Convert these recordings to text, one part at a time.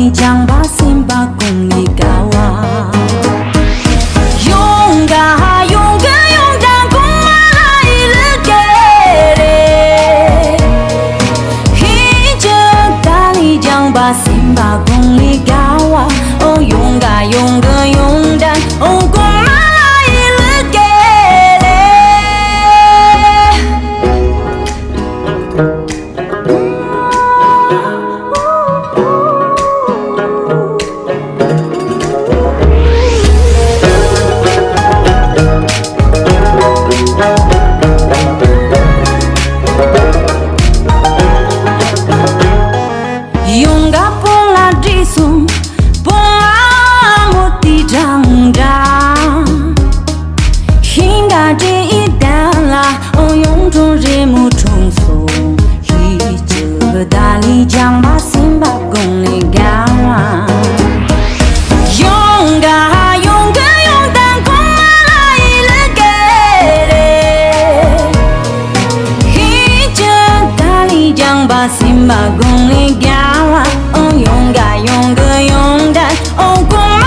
달리 장바 심바 공리가와 용가 용가 용당 공마이르게레 히저 달리 장바 심바 공리가와 용가 용가 용당 용가 뽕라 디숨 뽕라 모티 장자 흰가 디이달라 용종 리무 총소 이저 달리 장바 심바 공리가와 용가 용가 용당 공마이르게레 이저 달리 장바 심바 공리가와 용가 용가 용당 공마이르게레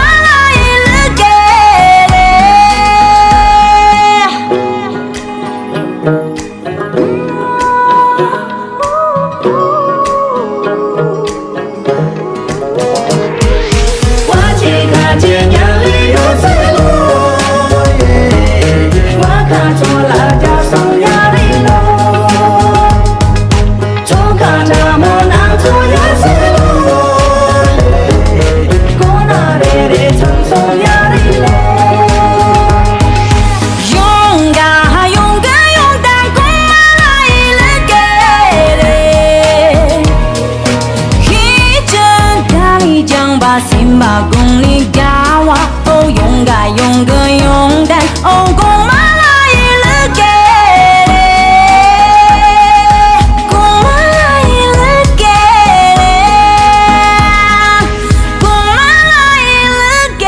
심바 공리가와 용가 용가 용단 공마이르게레 공마이르게레 공마이르게